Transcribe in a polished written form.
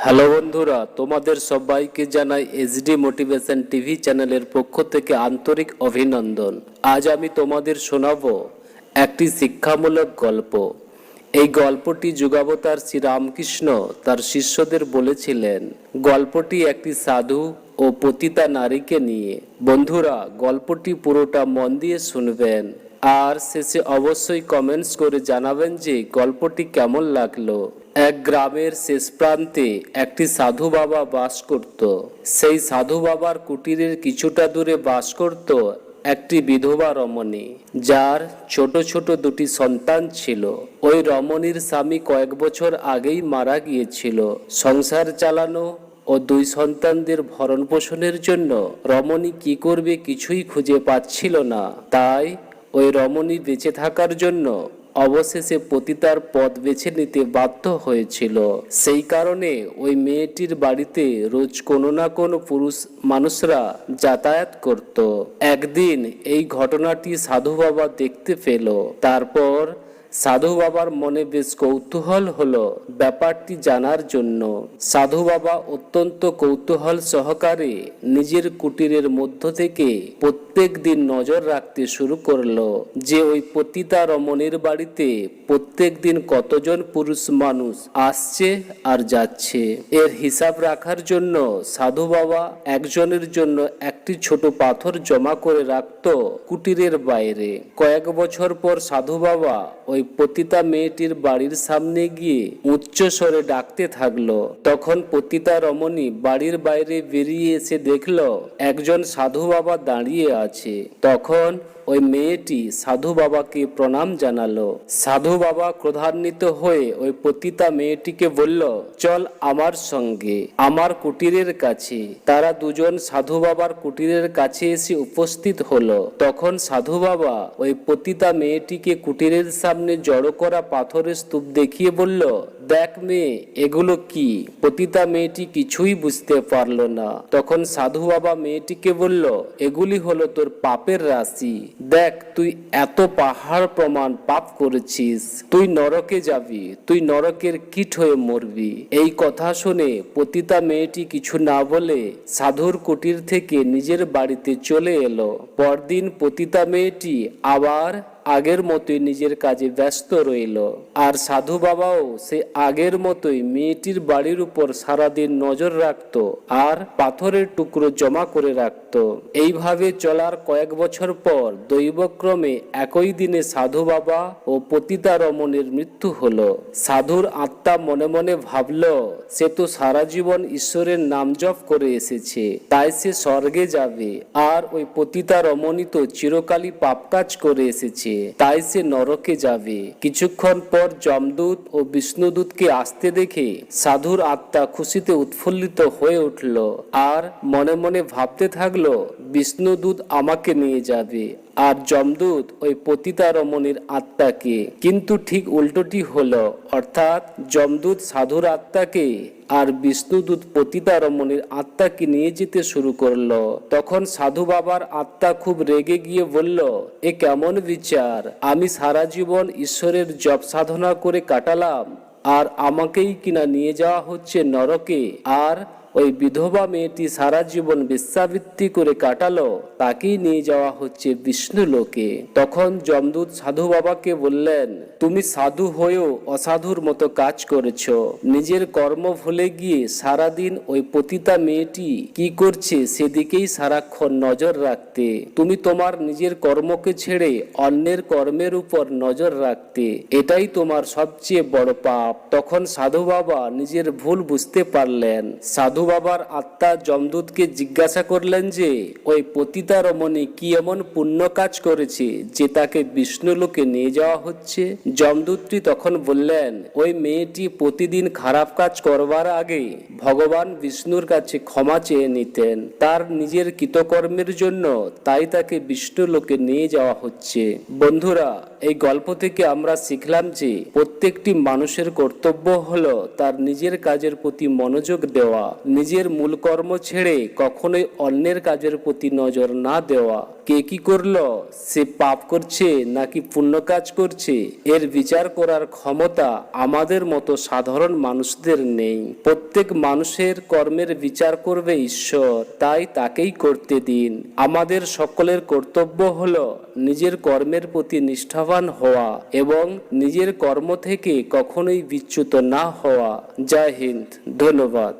Hello বন্ধুরা, তোমাদের সবাইকে জানাই এইচডি মোটিভেশন টিভি চ্যানেলের পক্ষ থেকে আন্তরিক অভিনন্দন। আজ আমি তোমাদের শোনাবো একটি শিক্ষামূলক গল্প। এই গল্পটি যুগাবতার শ্রীরামকৃষ্ণ তার শিষ্যদের বলেছিলেন। গল্পটি একটি সাধু ও পতিতা নারীকে নিয়ে। বন্ধুরা, গল্পটি পুরোটা মন দিয়ে শুনবেন আর শেষে অবশ্যই কমেন্টস করে জানাবেন যে গল্পটি কেমন লাগলো। এক গ্রামের শেষ প্রান্তে একটি সাধু বাবা বাস করত। সেই সাধু বাবার কুটিরের কিছুটা দূরে বাস করত একটি বিধবা রমণী, যার ছোট ছোট দুটি সন্তান ছিল। ওই রমণীর স্বামী কয়েক বছর আগেই মারা গিয়েছিল। সংসার চালানো ও দুই সন্তানদের ভরণ পোষণের জন্য রমণী কি করবে কিছুই খুঁজে পাচ্ছিল না। তাই ওই রমণী বেঁচে থাকার জন্য অবশেষে পতিতার পথ বেছে নিতে বাধ্য হয়েছিল। সেই কারণে ওই মেয়েটির বাড়িতে রোজ কোনো না কোনো পুরুষ মানুষরা যাতায়াত করত। একদিন এই ঘটনাটি সাধু বাবা দেখতে পেল। তারপর সাধু বাবার মনে বেশ কৌতূহল হলো ব্যাপারটি জানার জন্য। সাধু বাবা অত্যন্ত কৌতূহল সহকারে নিজের কুটিরের মধ্য থেকে প্রত্যেক দিন নজর রাখতে শুরু করলো যে ওই পতিতা রমণীর বাড়িতে প্রত্যেক দিন কতজন পুরুষ মানুষ আসছে আর যাচ্ছে। এর হিসাব রাখার জন্য সাধু বাবা একজনের জন্য একটি ছোট পাথর জমা করে রাখত কুটিরের বাইরে। কয়েক বছর পর সাধু বাবা ওই পতিতা মেয়েটির বাড়ির সামনে গিয়ে উচ্চ স্বরে ডাকতে থাকলো। তখন পতিতা রমণী বাড়ির বাইরে বেরিয়ে এসে দেখলো একজন সাধু বাবা দাঁড়িয়ে আছে। তখন ওই মেয়েটি সাধু বাবাকে প্রণাম জানালো। সাধু বাবা ক্রোধান্বিত হয়ে ওই পতিতা মেয়েটিকে বলল, চল আমার সঙ্গে আমার কুটিরের কাছে। তারা দুজন সাধু বাবার কুটিরের কাছে এসে উপস্থিত হলো। তখন সাধু বাবা ওই পতিতা মেয়েটিকে কুটিরের সামনে জড়ো করা পাথরের স্তূপ দেখিয়ে বলল, দেখ মেয়ে, এগুলো কি? পতিতা মেয়েটি কিছুই বুঝতে পারলো না। তখন সাধু বাবা মেয়েটিকে বলল, এগুলি হলো তোর পাপের রাশি। দেখ, তুই এত পাহাড় প্রমাণ পাপ করেছিস, তুই নরকে যাবি, তুই নরকের কীট হয়ে মরবি। এই কথা শুনে পতিতা মেয়েটি কিছু না বলে সাধুর কুটির থেকে নিজের বাড়িতে চলে এলো। পরদিন পতিতা মেয়েটি আবার আগের মতোই নিজের কাজে ব্যস্ত রইল। আর সাধু বাবাও সে আগের মতোই মেয়েটির বাড়ির উপর সারাদিন নজর রাখত আর পাথরের টুকরো জমা করে রাখত। এইভাবে চলার কয়েক বছর পর দৈবক্রমে একই দিনে সাধু বাবা ও পতিতা রমণীর মৃত্যু হলো। সাধুর আত্মা মনে মনে ভাবল, সে তো সারা জীবন ঈশ্বরের নাম জপ করে এসেছে, তাই সে স্বর্গে যাবে। আর ওই পতিতা রমণী তো চিরকালই পাপ কাজ করে এসেছে, তাই সে নরকে যাবে। কিছুক্ষণ পর যমদূত ও বিষ্ণুদূতকে আসতে দেখে সাধুর আত্মা খুশিতে উৎফুল্লিত হয়ে উঠল আর মনে মনে ভাবতে থাকলো, বিষ্ণুদূত আমাকে নিয়ে যাবে আর যমদূত ওই পতিতা রমণীর আত্মাকে। কিন্তু ঠিক উল্টোটি হলো, অর্থাৎ যমদূত সাধুর আত্মাকে আর বিষ্ণুদূত পতিতা রমণীর আত্মাকে নিয়ে যেতে শুরু করলো। তখন সাধু বাবার আত্মা খুব রেগে গিয়ে বলল, এ কেমন বিচার? আমি সারা জীবন ঈশ্বরের জপ সাধনা করে কাটালাম আর আমাকেই কিনা নিয়ে যাওয়া হচ্ছে নরকে। আর ওই বিধবা মেয়েটি সারা জীবন বেশ্যাবৃত্তি করে কাটালো, তাকেই নিয়ে যাওয়া হচ্ছে বিষ্ণু লোকে। তখন যমদূত সাধু বাবাকে বললেন, তুমি সাধু হয়েও অসাধুর মতো কাজ করেছো। নিজের কর্ম ভুলে গিয়ে সারাদিন ওই পতিতা মেয়েটি কি করছে সেদিকেই সারাক্ষণ নজর রাখতে। তুমি তোমার নিজের কর্মকে ছেড়ে অন্যের কর্মের উপর নজর রাখতে। এটাই তোমার সবচেয়ে বড় পাপ। তখন সাধু বাবা নিজের ভুল বুঝতে পারলেন। সাধু বাবার আত্মা যমদূতকে জিজ্ঞাসা করলেন যে ওই পতিতা রমণী কি এমন পুণ্য কাজ করেছে যে তাকে বিষ্ণু লোকে নিয়ে যাওয়া হচ্ছে। যমদূতটি তখন বললেন, ওই মেয়েটি প্রতিদিন খারাপ কাজ করবার আগে ভগবান বিষ্ণুর কাছে ক্ষমা চেয়ে নিতেন তার নিজের কৃতকর্মের জন্য, তাই তাকে বিষ্ণু লোকে নিয়ে যাওয়া হচ্ছে। বন্ধুরা, এই গল্প থেকে আমরা শিখলাম যে প্রত্যেকটি মানুষের কর্তব্য হলো তার নিজের কাজের প্রতি মনোযোগ দেওয়া, নিজের মূল কর্ম ছেড়ে কখনোই অন্যের কাজের প্রতি নজর না দেওয়া। কে কি করলো, সে পাপ করছে নাকি পুণ্য কাজ করছে, এর বিচার করার ক্ষমতা আমাদের মতো সাধারণ মানুষদের নেই। প্রত্যেক মানুষের কর্মের বিচার করবে ঈশ্বর, তাই তাকেই করতে দিন। আমাদের সকলের কর্তব্য হলো নিজের কর্মের প্রতি নিষ্ঠাবান হওয়া এবং নিজের কর্ম থেকে কখনোই বিচ্যুত না হওয়া। জয় হিন্দ, ধন্যবাদ।